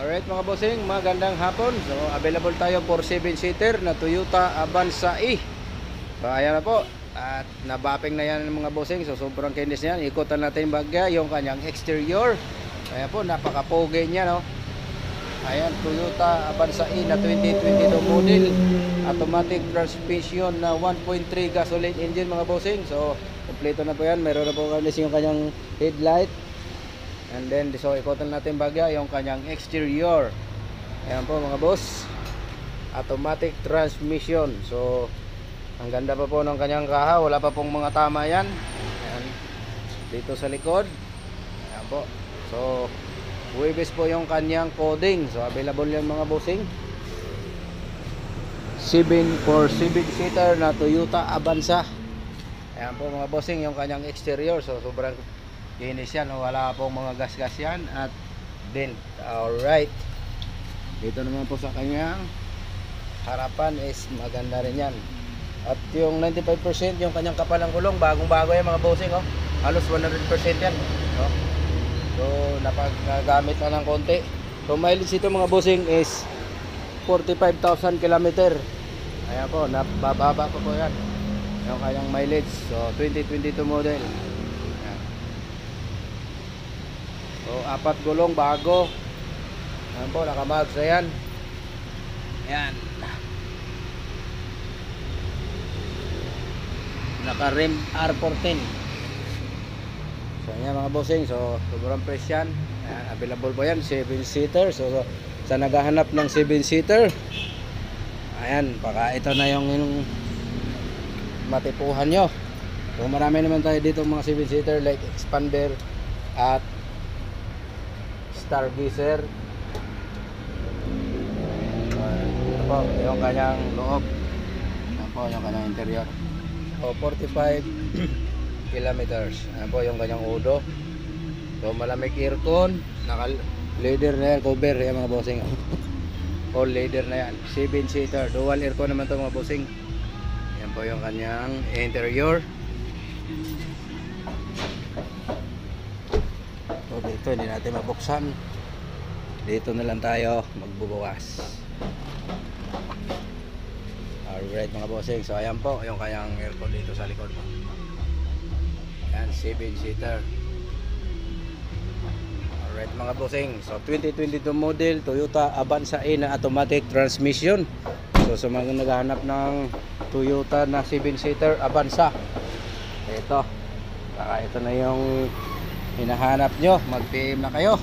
Alright mga bossing, magandang hapon. So available tayo for 7-seater na Toyota Avanza E. So ayan na po. At nabapping na yan mga bossing. So sobrang kinis yan. Ikutan natin bagya yung kanyang exterior. Ayan po, napaka-pogi niya, no. Ayan, Toyota Avanza E na 2022 model. Automatic transmission na 1.3 gasoline engine mga bossing. So kompleto na po yan. Meron na po yung kanyang headlight. And then so ikutan natin bagya yung kanyang exterior. Ayan po mga boss, automatic transmission. So ang ganda pa po ng kanyang kaha. Wala pa pong mga tama yan. Ayan. Dito sa likod. Ayan po. So Webes po yung kanyang coding. So available yan mga bossing. 7-seater na Toyota Avanza. Ayan po mga bossing yung kanyang exterior. So sobrang kinis yan, wala pong mga gas-gas yan at dent. Alright, dito naman po sa kanyang harapan is maganda rin yan. At yung 95% yung kanyang kapalang gulong, bagong bago yan mga bossing, oh. Halos 100% yan, no? So napagagamit lang ng konti. So mileage ito mga bossing is 45,000 km. Ayan po, nabababa pa po yan yung kanyang mileage. So 2022 model. So, 4 gulong bago. Ayan po, nakamags na yan. Ayan. Naka-rim R14. So, yan mga bossing. So, sobrang fresh yan. Ayan, available po yan, 7-seater. So, sa naghahanap ng 7-seater, ayan, baka ito na yung matipuhan nyo. So, marami naman tayo dito mga 7-seater like Expander at Stargazer. Ito po yung kanyang loob. Ito po yung kanyang interior. So 45 kilometers. Ayan po yung kanyang udo. So malamig aircon. Naka leather na yan, cover yan mga bossing. All leather na yan. 7-seater, dual aircon naman ito mga bossing. Ayan po yung kanyang interior. So dito hindi natin mabuksan. Dito na lang tayo magbubukas. Alright mga bossing. So ayan po yung kanyang aircon dito sa likod. Ayan, 7-seater. Alright mga bossing. So 2022 model Toyota Avanza E na automatic transmission. So sa mga naghahanap ng Toyota na 7-seater Avanza, ito. Baka ito na yung hinahanap nyo, mag-PM na kayo.